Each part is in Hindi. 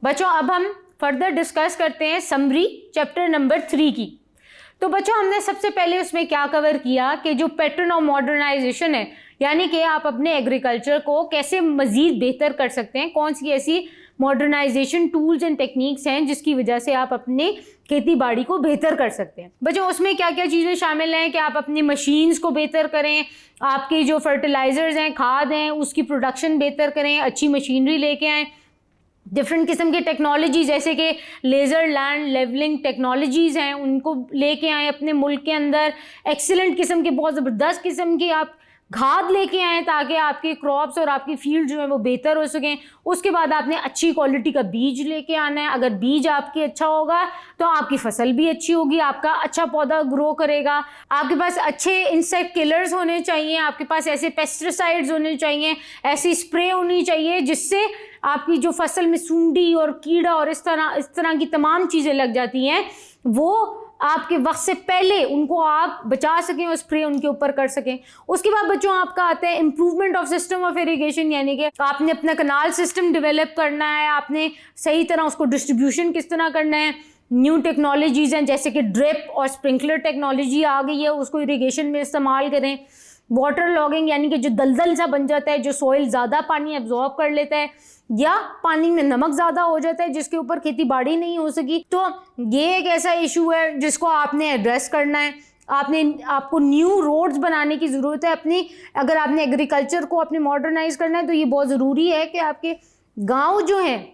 बच्चों अब हम फर्दर डिस्कस करते हैं समरी चैप्टर नंबर 3 की। तो बच्चों हमने सबसे पहले उसमें क्या कवर किया कि जो पैटर्न ऑफ मॉडर्नाइजेशन है, यानी कि आप अपने एग्रीकल्चर को कैसे मज़ीद बेहतर कर सकते हैं, कौन सी ऐसी मॉडर्नाइजेशन टूल्स एंड टेक्निक्स हैं जिसकी वजह से आप अपने खेती बाड़ी को बेहतर कर सकते हैं। बच्चों उसमें क्या क्या चीज़ें शामिल हैं कि आप अपनी मशीन्स को बेहतर करें, आपकी जो फर्टिलाइज़र्स हैं, खाद हैं, उसकी प्रोडक्शन बेहतर करें, अच्छी मशीनरी लेके आएँ, डिफरेंट किस्म की टेक्नोलॉजी जैसे कि लेज़र लैंड लेवलिंग टेक्नोलॉजीज़ हैं उनको लेके आएँ अपने मुल्क के अंदर, एक्सीलेंट किस्म की बहुत ज़बरदस्त किस्म की आप खाद लेके आएँ ताकि आपके क्रॉप्स और आपकी फील्ड जो है वो बेहतर हो सकें। उसके बाद आपने अच्छी क्वालिटी का बीज लेके आना है। अगर बीज आपकी अच्छा होगा तो आपकी फसल भी अच्छी होगी, आपका अच्छा पौधा ग्रो करेगा। आपके पास अच्छे इंसेक्ट किलर्स होने चाहिए, आपके पास ऐसे पेस्टिसाइड्स होने चाहिए, ऐसी स्प्रे होनी चाहिए जिससे आपकी जो फसल में सूंडी और कीड़ा और इस तरह की तमाम चीज़ें लग जाती हैं वो आपके वक्त से पहले उनको आप बचा सकें और स्प्रे उनके ऊपर कर सकें। उसके बाद बच्चों आपका आता है improvement of system of irrigation, यानी कि आपने अपना कनाल सिस्टम डेवलप करना है, आपने सही तरह उसको डिस्ट्रीब्यूशन किस तरह करना है। न्यू टेक्नोलॉजीज़ हैं जैसे कि ड्रिप और स्प्रिंकलर टेक्नोलॉजी आ गई है, उसको इरिगेशन में इस्तेमाल करें। वाटर लॉगिंग यानी कि जो दलदल सा बन जाता है, जो सॉइल ज़्यादा पानी एब्जॉर्ब कर लेता है या पानी में नमक ज़्यादा हो जाता है जिसके ऊपर खेती बाड़ी नहीं हो सकी, तो ये एक ऐसा इशू है जिसको आपने एड्रेस करना है। आपको न्यू रोड्स बनाने की ज़रूरत है अगर आपने एग्रीकल्चर को अपने मॉडर्नाइज करना है तो ये बहुत ज़रूरी है कि आपके गाँव जो हैं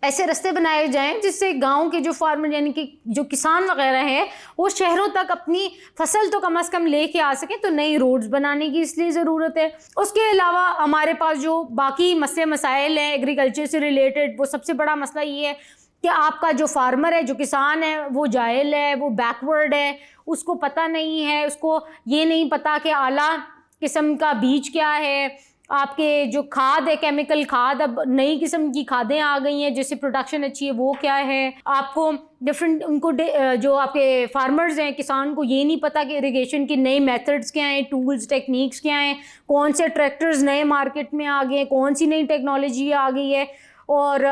ऐसे रास्ते बनाए जाएं जिससे गांव के जो फार्मर यानी कि जो किसान वगैरह हैं वो शहरों तक अपनी फसल तो कम से कम लेके आ सकें। तो नई रोड्स बनाने की इसलिए ज़रूरत है। उसके अलावा हमारे पास जो बाकी मसले मसाइल हैं एग्रीकल्चर से रिलेटेड, वो सबसे बड़ा मसला ये है कि आपका जो फार्मर है, जो किसान है, वो जाहिल है, वो बैकवर्ड है, उसको पता नहीं है, उसको ये नहीं पता कि आला किस्म का बीज क्या है। आपके जो खाद है, केमिकल खाद, अब नई किस्म की खादें आ गई हैं जिससे प्रोडक्शन अच्छी है, वो क्या है। आपको डिफरेंट जो आपके फार्मर्स हैं, किसान को ये नहीं पता कि इरिगेशन की नई मेथड्स क्या हैं, टूल्स टेक्निक्स क्या हैं, कौन से ट्रैक्टर्स नए मार्केट में आ गए हैं, कौन सी नई टेक्नोलॉजी आ गई है। और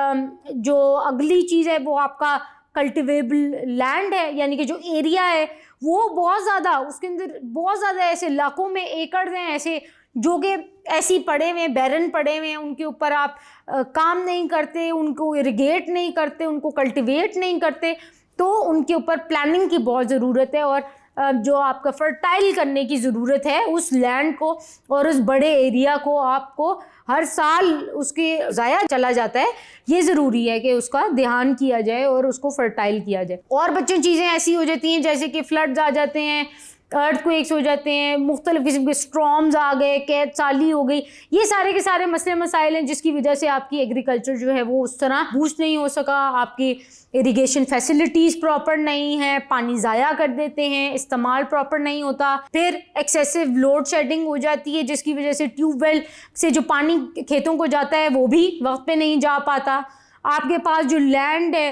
जो अगली चीज़ है वो आपका कल्टिवेबल लैंड है, यानी कि जो एरिया है वो बहुत ज़्यादा, उसके अंदर बहुत ज़्यादा ऐसे लाखों में एकड़ हैं ऐसे जो कि ऐसी पड़े हुए हैं, बैरन पड़े हुए हैं, उनके ऊपर आप काम नहीं करते, उनको इरिगेट नहीं करते, उनको कल्टिवेट नहीं करते, तो उनके ऊपर प्लानिंग की बहुत ज़रूरत है और जो आपका फर्टाइल करने की ज़रूरत है उस लैंड को और उस बड़े एरिया को। आपको हर साल उसके ज़ाया चला जाता है, ये ज़रूरी है कि उसका ध्यान किया जाए और उसको फर्टाइल किया जाए। और बच्चों चीज़ें ऐसी हो जाती हैं जैसे कि फ्लड्स आ जाते हैं, अर्थक्वेक्स हो जाते हैं, मुख्तलिफ़ किस्म के स्ट्रॉम्स आ गए, कैद साली हो गई, ये सारे के सारे मसले मसाइल हैं जिसकी वजह से आपकी एग्रीकल्चर जो है वो उस तरह बूस्ट नहीं हो सका। आपकी इरिगेशन फैसिलिटीज़ प्रॉपर नहीं है, पानी ज़ाया कर देते हैं, इस्तेमाल प्रॉपर नहीं होता, फिर एक्सेसिव लोड शेडिंग हो जाती है जिसकी वजह से ट्यूबवेल से जो पानी खेतों को जाता है वो भी वक्त पे नहीं जा पाता। आपके पास जो लैंड है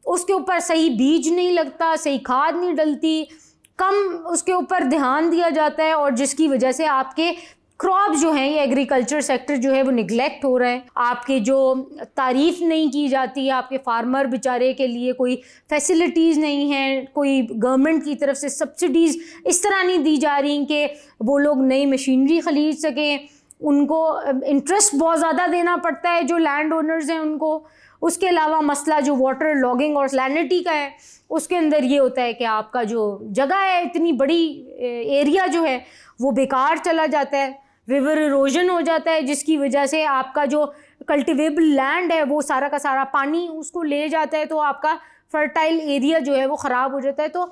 उसके ऊपर सही बीज नहीं लगता, सही खाद नहीं डलती, कम उसके ऊपर ध्यान दिया जाता है और जिसकी वजह से आपके क्रॉप जो हैं, ये एग्रीकल्चर सेक्टर जो है वो निगलेक्ट हो रहा है। आपके जो तारीफ़ नहीं की जाती है, आपके फार्मर बेचारे के लिए कोई फैसिलिटीज़ नहीं हैं, कोई गवर्नमेंट की तरफ से सब्सिडीज़ इस तरह नहीं दी जा रही कि वो लोग नई मशीनरी ख़रीद सकें। उनको इंटरेस्ट बहुत ज़्यादा देना पड़ता है जो लैंड ओनर्स हैं उनको। उसके अलावा मसला जो वाटर लॉगिंग और सैलिनिटी का है, उसके अंदर ये होता है कि आपका जो जगह है, इतनी बड़ी एरिया जो है वो बेकार चला जाता है, रिवर इरोजन हो जाता है जिसकी वजह से आपका जो कल्टिवेबल लैंड है वो सारा का सारा पानी उसको ले जाता है, तो आपका फर्टाइल एरिया जो है वो ख़राब हो जाता है। तो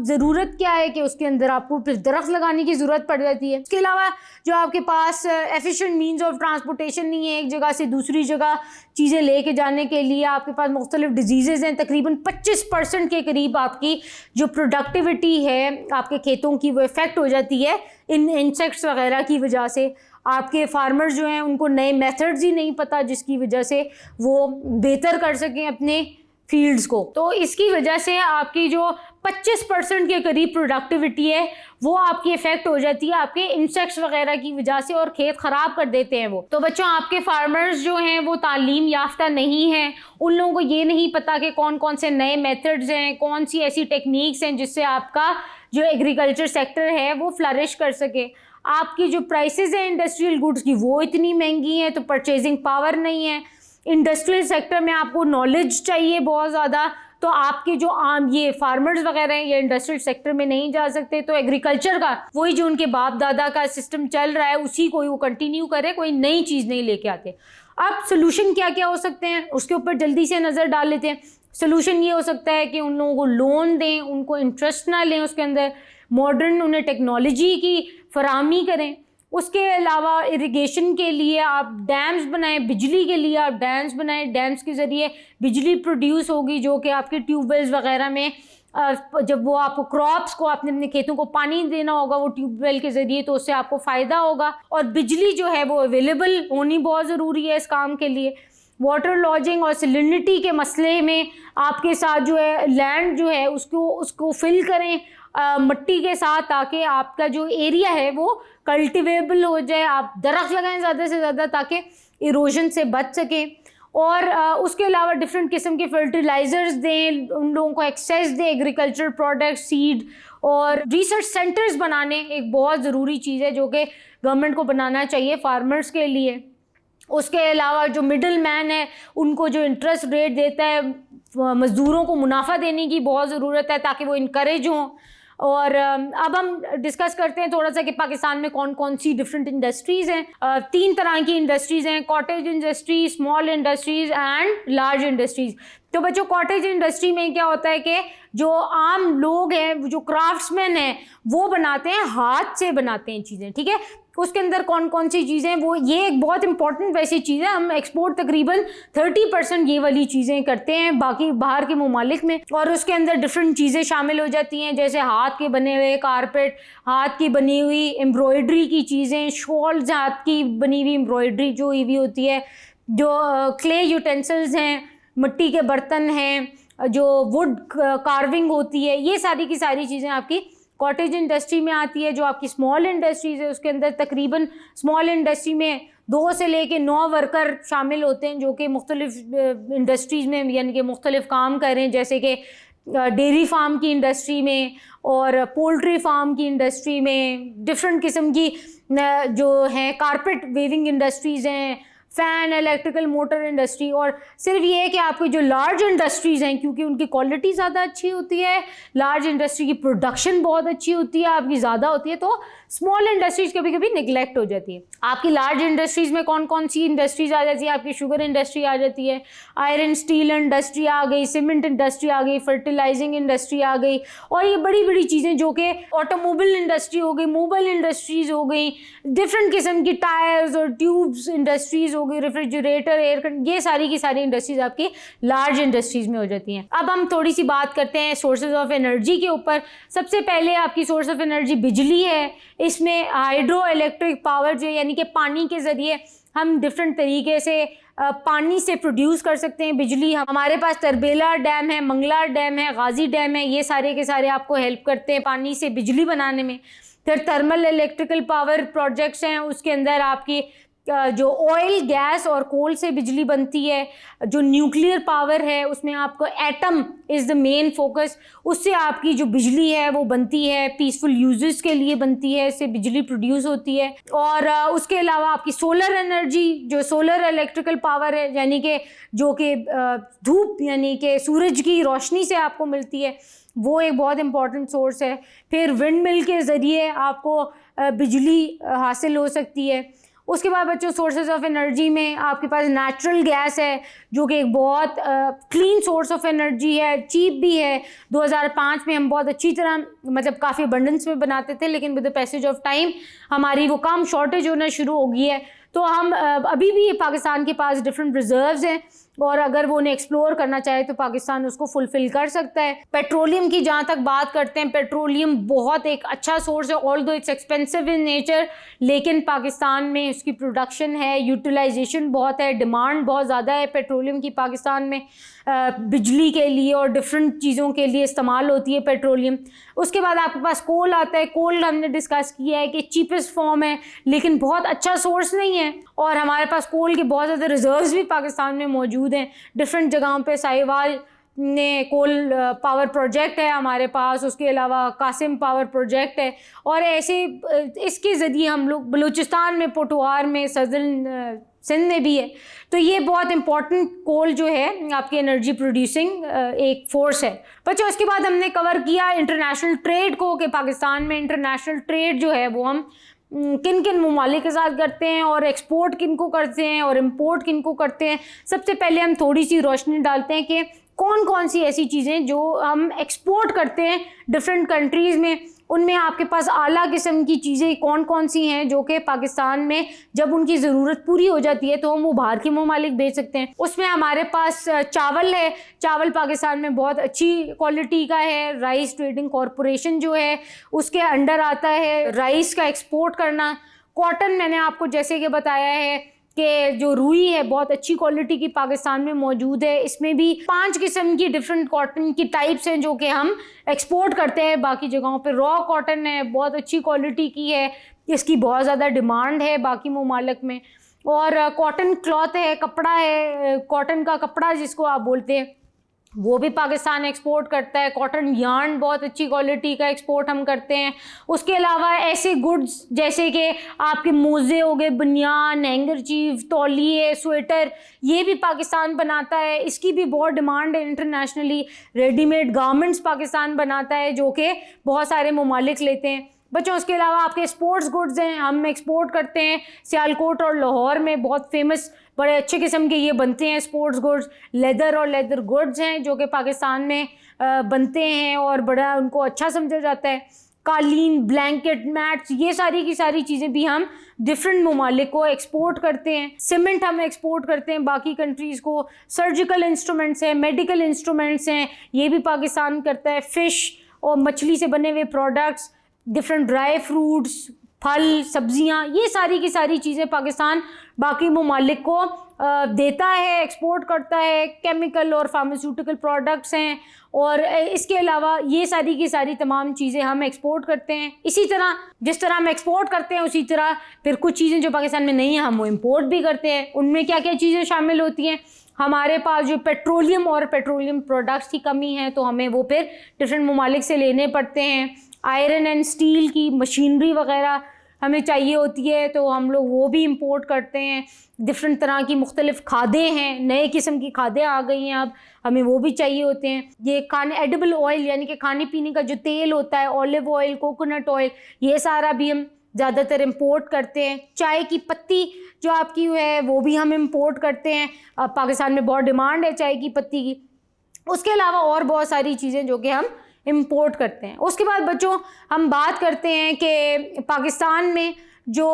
ज़रूरत क्या है कि उसके अंदर आपको फिर दरख्त लगाने की ज़रूरत पड़ जाती है। इसके अलावा जो आपके पास एफिशिएंट मीन्स ऑफ ट्रांसपोर्टेशन नहीं है, एक जगह से दूसरी जगह चीज़ें लेके जाने के लिए आपके पास मुख्तलिफ डिजीज़ हैं। तकरीबन 25% के करीब आपकी जो प्रोडक्टिविटी है आपके खेतों की वो इफ़ेक्ट हो जाती है इन इंसेक्ट्स वगैरह की वजह से। आपके फार्मर्स जो हैं उनको नए मेथड्स ही नहीं पता जिसकी वजह से वो बेहतर कर सकें अपने फील्ड्स को। तो इसकी वजह से आपकी जो 25% के करीब प्रोडक्टिविटी है वो आपकी इफेक्ट हो जाती है आपके इंसेक्ट्स वगैरह की वजह से, और खेत खराब कर देते हैं वो। तो बच्चों, आपके फार्मर्स जो हैं वो तालीम याफ्ता नहीं हैं, उन लोगों को ये नहीं पता कि कौन कौन से नए मेथड्स हैं, कौन सी ऐसी टेक्निक्स हैं जिससे आपका जो एग्रीकल्चर सेक्टर है वो फ्लरिश कर सके। आपकी जो प्राइसेस हैं इंडस्ट्रियल गुड्स की वो इतनी महंगी हैं, तो परचेजिंग पावर नहीं है। इंडस्ट्रियल सेक्टर में आपको नॉलेज चाहिए बहुत ज़्यादा, तो आपके जो आम ये फार्मर्स वगैरह हैं ये इंडस्ट्रियल सेक्टर में नहीं जा सकते। तो एग्रीकल्चर का वही जो उनके बाप दादा का सिस्टम चल रहा है उसी को वो कंटिन्यू करे, कोई नई चीज़ नहीं लेके आते। अब सोल्यूशन क्या क्या हो सकते हैं उसके ऊपर जल्दी से नज़र डाल लेते हैं। सोल्यूशन ये हो सकता है कि उन लोगों को लोन दें, उनको इंटरेस्ट ना लें उसके अंदर, मॉडर्न उन्हें टेक्नोलॉजी की फराहमी करें। उसके अलावा इरिगेशन के लिए आप डैम्स बनाएं, बिजली के लिए आप डैम्स बनाएं, डैम्स के ज़रिए बिजली प्रोड्यूस होगी जो कि आपके ट्यूबवेल्स वगैरह में जब वो आपको क्रॉप्स को आपने अपने खेतों को पानी देना होगा वो ट्यूबवेल के ज़रिए, तो उससे आपको फ़ायदा होगा। और बिजली जो है वो अवेलेबल होनी बहुत ज़रूरी है इस काम के लिए। वाटर लॉजिंग और सैलिनिटी के मसले में आपके साथ जो है लैंड जो है उसको फिल करें मिट्टी के साथ, ताकि आपका जो एरिया है वो कल्टिवेबल हो जाए। आप दरख्त लगाएं ज़्यादा से ज़्यादा ताकि इरोजन से बच सकें। और उसके अलावा डिफरेंट किस्म के फर्टिलाइज़र्स दें, उन लोगों को एक्सेस दें एग्रीकल्चर प्रोडक्ट, सीड और रिसर्च सेंटर्स बनाने एक बहुत ज़रूरी चीज़ है जो कि गवर्नमेंट को बनाना चाहिए फार्मर्स के लिए। उसके अलावा जो मिडल मैन है उनको जो इंटरेस्ट रेट देता है, मज़दूरों को मुनाफा देने की बहुत ज़रूरत है ताकि वो इनकरेज हों। और अब हम डिस्कस करते हैं थोड़ा सा कि पाकिस्तान में कौन कौन सी डिफरेंट इंडस्ट्रीज़ हैं। 3 तरह की इंडस्ट्रीज़ हैं, cottage industry, small industries and large industries. तो बच्चों, कॉटेज इंडस्ट्री में क्या होता है कि जो आम लोग हैं, जो क्राफ्ट्समैन हैं, वो बनाते हैं, हाथ से बनाते हैं चीज़ें, ठीक है। उसके अंदर कौन कौन सी चीज़ें, वो ये एक बहुत इंपॉर्टेंट वैसी चीज़ है, हम एक्सपोर्ट तकरीबन 30% ये वाली चीज़ें करते हैं बाकी बाहर के ममालिक में। और उसके अंदर डिफरेंट चीज़ें शामिल हो जाती हैं, जैसे हाथ के बने हुए कारपेट, हाथ की बनी हुई एम्ब्रॉयडरी की चीज़ें, शॉल्स, हाथ की बनी हुई एम्ब्रॉयडरी जो हुई होती है, जो क्ले यूटेंसिल्स हैं, मिट्टी के बर्तन हैं, जो वुड कार्विंग होती है, ये सारी की सारी चीज़ें आपकी कॉटेज इंडस्ट्री में आती है। जो आपकी स्मॉल इंडस्ट्रीज है उसके अंदर तकरीबन स्मॉल इंडस्ट्री में 2 से लेके 9 वर्कर शामिल होते हैं जो कि मुख्तलिफ इंडस्ट्रीज़ में यानी कि मुख्तलिफ काम कर रहे हैं, जैसे कि डेयरी फार्म की इंडस्ट्री में और पोल्ट्री फार्म की इंडस्ट्री में, डिफरेंट किस्म की जो हैं कारपेट वेविंग इंडस्ट्रीज़ हैं, फ़ैन, इलेक्ट्रिकल मोटर इंडस्ट्री। और सिर्फ ये है कि आपकी जो लार्ज इंडस्ट्रीज़ हैं, क्योंकि उनकी क्वालिटी ज़्यादा अच्छी होती है, लार्ज इंडस्ट्री की प्रोडक्शन बहुत अच्छी होती है, आपकी ज़्यादा होती है, तो स्मॉल इंडस्ट्रीज़ कभी कभी निगलेक्ट हो जाती है। आपकी लार्ज इंडस्ट्रीज़ में कौन कौन सी इंडस्ट्रीज़ आ जाती है? आपकी शुगर इंडस्ट्री आ जाती है, आयरन स्टील इंडस्ट्री आ गई, सीमेंट इंडस्ट्री आ गई, फर्टिलाइजिंग इंडस्ट्री आ गई, और ये बड़ी बड़ी चीज़ें जो कि ऑटोमोबाइल इंडस्ट्री हो गई, मोबाइल इंडस्ट्रीज़ हो गई, डिफरेंट किस्म की टायर्स और ट्यूब्स इंडस्ट्रीज़ हो गई, रेफ्रिजरेटर, एयर कंडीशनर, ये सारी की सारी इंडस्ट्रीज़ आपकी लार्ज इंडस्ट्रीज़ में हो जाती हैं। अब हम थोड़ी सी बात करते हैं सोर्सेज ऑफ एनर्जी के ऊपर। सबसे पहले आपकी सोर्स ऑफ एनर्जी बिजली है। इसमें हाइड्रो इलेक्ट्रिक पावर जो यानी कि पानी के ज़रिए हम डिफरेंट तरीके से पानी से प्रोड्यूस कर सकते हैं बिजली। हमारे पास तरबेला डैम है, मंगला डैम है, गाजी डैम है, ये सारे के सारे आपको हेल्प करते हैं पानी से बिजली बनाने में। फिर थर्मल इलेक्ट्रिकल पावर प्रोजेक्ट्स हैं, उसके अंदर आपकी जो ऑयल, गैस और कोल से बिजली बनती है। जो न्यूक्लियर पावर है उसमें आपको atom is the main focus, उससे आपकी जो बिजली है वो बनती है, पीसफुल यूजेस के लिए बनती है, इससे बिजली प्रोड्यूस होती है। और उसके अलावा आपकी सोलर एनर्जी, जो सोलर इलेक्ट्रिकल पावर है, यानी कि जो कि धूप यानी कि सूरज की रोशनी से आपको मिलती है, वो एक बहुत इंपॉर्टेंट सोर्स है। फिर विंड मिल के ज़रिए आपको बिजली हासिल हो सकती है। उसके बाद बच्चों सोर्सेज ऑफ एनर्जी में आपके पास नेचुरल गैस है जो कि एक बहुत क्लीन सोर्स ऑफ एनर्जी है, चीप भी है। 2005 में हम बहुत अच्छी तरह मतलब काफ़ी अबंडेंस में बनाते थे, लेकिन with the passage of time हमारी वो कम शॉर्टेज होना शुरू हो गई है। तो हम अभी भी पाकिस्तान के पास डिफरेंट रिजर्व्स हैं और अगर वो उन्हें एक्सप्लोर करना चाहे तो पाकिस्तान उसको फुलफिल कर सकता है। पेट्रोलियम की जहाँ तक बात करते हैं, पेट्रोलियम बहुत एक अच्छा सोर्स है, although it's expensive in nature, लेकिन पाकिस्तान में उसकी प्रोडक्शन है, यूटिलाइजेशन बहुत है, डिमांड बहुत ज़्यादा है पेट्रोलियम की पाकिस्तान में। बिजली के लिए और डिफरेंट चीज़ों के लिए इस्तेमाल होती है पेट्रोलियम। उसके बाद आपके पास कोल आता है। कोल हमने डिस्कस किया है कि चीपेस्ट फॉर्म है लेकिन बहुत अच्छा सोर्स नहीं है, और हमारे पास कोल के बहुत ज़्यादा रिजर्व्स भी पाकिस्तान में मौजूद हैं डिफरेंट जगहों पे। साहिवाल ने कोल पावर प्रोजेक्ट है हमारे पास, उसके अलावा कासिम पावर प्रोजेक्ट है, और ऐसे इसके ज़रिए हम लोग बलूचिस्तान में, पोटवार में, सदर्न सिंध में भी है। तो ये बहुत इंपॉर्टेंट कोल जो है आपकी एनर्जी प्रोड्यूसिंग एक फोर्स है। बच्चों उसके बाद हमने कवर किया इंटरनेशनल ट्रेड को, कि पाकिस्तान में इंटरनेशनल ट्रेड जो है वो हम किन किन ममालिक के साथ करते हैं और एक्सपोर्ट किन को करते हैं और इम्पोर्ट किन को करते हैं। सबसे पहले हम थोड़ी सी रोशनी डालते हैं कि कौन कौन सी ऐसी चीज़ें जो हम एक्सपोर्ट करते हैं डिफरेंट कंट्रीज़ में, उनमें आपके पास आला किस्म की चीज़ें कौन कौन सी हैं जो कि पाकिस्तान में जब उनकी ज़रूरत पूरी हो जाती है तो हम वो बाहर के ममालिक बेच सकते हैं। उसमें हमारे पास चावल है। चावल पाकिस्तान में बहुत अच्छी क्वालिटी का है। राइस ट्रेडिंग कॉरपोरेशन जो है उसके अंडर आता है राइस का एक्सपोर्ट करना। कॉटन मैंने आपको जैसे कि बताया है कि जो रुई है बहुत अच्छी क्वालिटी की पाकिस्तान में मौजूद है। इसमें भी 5 किस्म की डिफरेंट कॉटन की टाइप्स हैं जो कि हम एक्सपोर्ट करते हैं बाकी जगहों पे। रॉ कॉटन है, बहुत अच्छी क्वालिटी की है, इसकी बहुत ज़्यादा डिमांड है बाकी ममालिक में। और कॉटन क्लॉथ है, कपड़ा है, कॉटन का कपड़ा जिसको आप बोलते हैं वो भी पाकिस्तान एक्सपोर्ट करता है। कॉटन यार्न बहुत अच्छी क्वालिटी का एक्सपोर्ट हम करते हैं। उसके अलावा ऐसे गुड्स जैसे कि आपके मोज़े हो गए, बनियान, हैंगरचीफ, तौलिए, स्वेटर, ये भी पाकिस्तान बनाता है, इसकी भी बहुत डिमांड है इंटरनेशनली। रेडीमेड गारमेंट्स पाकिस्तान बनाता है जो कि बहुत सारे ममालिक लेते हैं। बच्चों उसके अलावा आपके स्पोर्ट्स गुड्स हैं, हम एक्सपोर्ट करते हैं। सियालकोट और लाहौर में बहुत फेमस बड़े अच्छे किस्म के ये बनते हैं स्पोर्ट्स गुड्स। लेदर और लेदर गुड्स हैं जो कि पाकिस्तान में बनते हैं और बड़ा उनको अच्छा समझा जाता है। कालीन, ब्लैंकेट, मैट्स, ये सारी की सारी चीज़ें भी हम डिफरेंट ममालिक को एक्सपोर्ट करते हैं। सीमेंट हम एक्सपोर्ट करते हैं बाकी कंट्रीज़ को। सर्जिकल इंस्ट्रूमेंट्स हैं, मेडिकल इंस्ट्रूमेंट्स हैं, ये भी पाकिस्तान करता है। फ़िश और मछली से बने हुए प्रोडक्ट्स, डिफरेंट ड्राई फ्रूट्स, फल, सब्जियां, ये सारी की सारी चीज़ें पाकिस्तान बाकी ममालिक को देता है, एक्सपोर्ट करता है। केमिकल और फार्मास्यूटिकल प्रोडक्ट्स हैं, और इसके अलावा ये सारी की सारी तमाम चीज़ें हम एक्सपोर्ट करते हैं। इसी तरह जिस तरह हम एक्सपोर्ट करते हैं उसी तरह फिर कुछ चीज़ें जो पाकिस्तान में नहीं है हम वो इम्पोर्ट भी करते हैं। उनमें क्या क्या चीज़ें शामिल होती हैं? हमारे पास जो पेट्रोलियम और पेट्रोलियम प्रोडक्ट्स की कमी है तो हमें वो फिर डिफरेंट ममालिक से लेने पड़ते हैं। आयरन एंड स्टील की मशीनरी वगैरह हमें चाहिए होती है तो हम लोग वो भी इंपोर्ट करते हैं। डिफरेंट तरह की मुख्तलिफ खादें हैं, नए किस्म की खादें आ गई हैं अब, हमें वो भी चाहिए होते हैं। ये खाने एडिबल ऑयल यानी कि खाने पीने का जो तेल होता है, ऑलिव ऑयल, कोकोनट ऑयल, ये सारा भी हम ज़्यादातर इंपोर्ट करते हैं। चाय की पत्ती जो आपकी है वो भी हम इंपोर्ट करते हैं। अब पाकिस्तान में बहुत डिमांड है चाय की पत्ती की। उसके अलावा और बहुत सारी चीज़ें जो कि हम इंपोर्ट करते हैं। उसके बाद बच्चों हम बात करते हैं कि पाकिस्तान में जो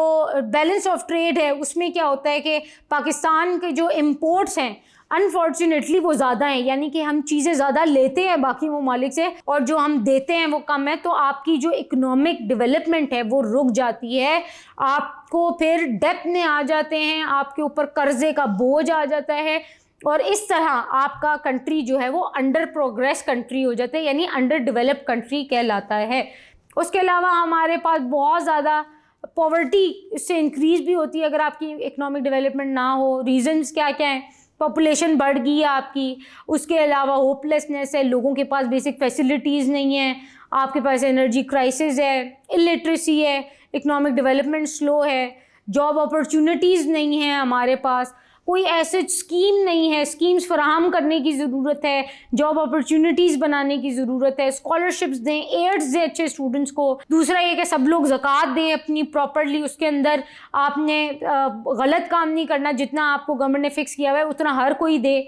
बैलेंस ऑफ ट्रेड है उसमें क्या होता है कि पाकिस्तान के जो इंपोर्ट्स हैं अनफॉर्चुनेटली वो ज़्यादा हैं, यानी कि हम चीज़ें ज़्यादा लेते हैं बाकी ममालिक से और जो हम देते हैं वो कम है। तो आपकी जो इकोनॉमिक डेवलपमेंट है वो रुक जाती है, आपको फिर डेब्ट में आ जाते हैं, आपके ऊपर कर्जे का बोझ आ जाता है, और इस तरह आपका कंट्री जो है वो अंडर प्रोग्रेस कंट्री हो जाता है, यानी अंडर डेवलप कंट्री कहलाता है। उसके अलावा हमारे पास बहुत ज़्यादा पॉवर्टी इससे इंक्रीज़ भी होती है अगर आपकी इकोनॉमिक डेवलपमेंट ना हो। रीजंस क्या क्या हैं? पॉपुलेशन बढ़ गई है आपकी, उसके अलावा होपलेसनेस है, लोगों के पास बेसिक फैसिलिटीज़ नहीं है, आपके पास एनर्जी क्राइसिस है, इलिटरेसी है, इकोनॉमिक डेवलपमेंट स्लो है, जॉब अपॉर्चुनिटीज़ नहीं है, हमारे पास कोई ऐसे स्कीम नहीं है, स्कीम्स फराहम करने की ज़रूरत है, जॉब अपॉर्चुनिटीज़ बनाने की ज़रूरत है, स्कॉलरशिप्स दें, एड्स दें अच्छे स्टूडेंट्स को। दूसरा ये कि सब लोग ज़कात दें अपनी प्रॉपरली, उसके अंदर आपने गलत काम नहीं करना, जितना आपको गवर्नमेंट ने फ़िक्स किया हुआ है उतना हर कोई दे।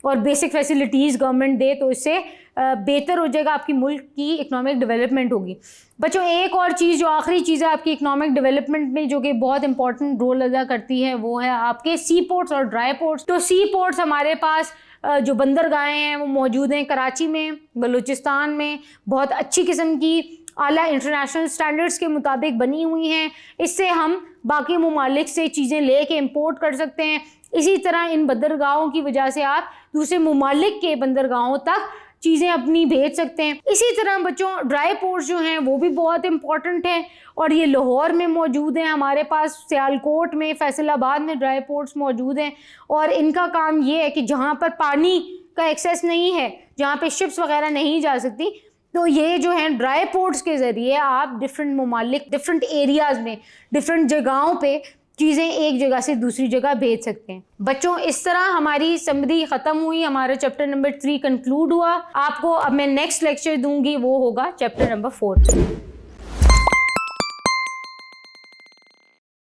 और बेसिक फैसिलिटीज़ गवर्नमेंट दे तो इससे बेहतर हो जाएगा, आपकी मुल्क की इकोनॉमिक डेवलपमेंट होगी। बच्चों एक और चीज़ जो आखिरी चीज़ है आपकी इकोनॉमिक डेवलपमेंट में जो कि बहुत इंपॉर्टेंट रोल अदा करती है वो है आपके सी पोर्ट्स और ड्राई पोर्ट्स। तो सी पोर्ट्स हमारे पास जो बंदरगाहें हैं वो मौजूद हैं कराची में, बलूचिस्तान में, बहुत अच्छी किस्म की आला इंटरनेशनल स्टैंडर्ड्स के मुताबिक बनी हुई हैं। इससे हम बाकी ममालिक से चीज़ें ले के इम्पोर्ट कर सकते हैं। इसी तरह इन बंदरगाहों की वजह से आप दूसरे ममालिक के बंदरगाहों तक चीज़ें अपनी भेज सकते हैं। इसी तरह बच्चों ड्राई पोर्ट्स जो हैं वो भी बहुत इंपॉर्टेंट हैं और ये लाहौर में मौजूद हैं, हमारे पास सियालकोट में, फैसलाबाद में ड्राई पोर्ट्स मौजूद हैं। और इनका काम ये है कि जहाँ पर पानी का एक्सेस नहीं है, जहाँ पे शिप्स वगैरह नहीं जा सकती, तो ये जो है ड्राई पोर्ट्स के ज़रिए आप डिफरेंट ममालिक, डिफरेंट एरियाज़ में, डिफरेंट जगहों पे चीज़ें एक जगह से दूसरी जगह भेज सकते हैं। बच्चों इस तरह हमारी समरी ख़त्म हुई, हमारा चैप्टर नंबर 3 कंक्लूड हुआ। आपको अब मैं नेक्स्ट लेक्चर दूंगी, वो होगा चैप्टर नंबर 4।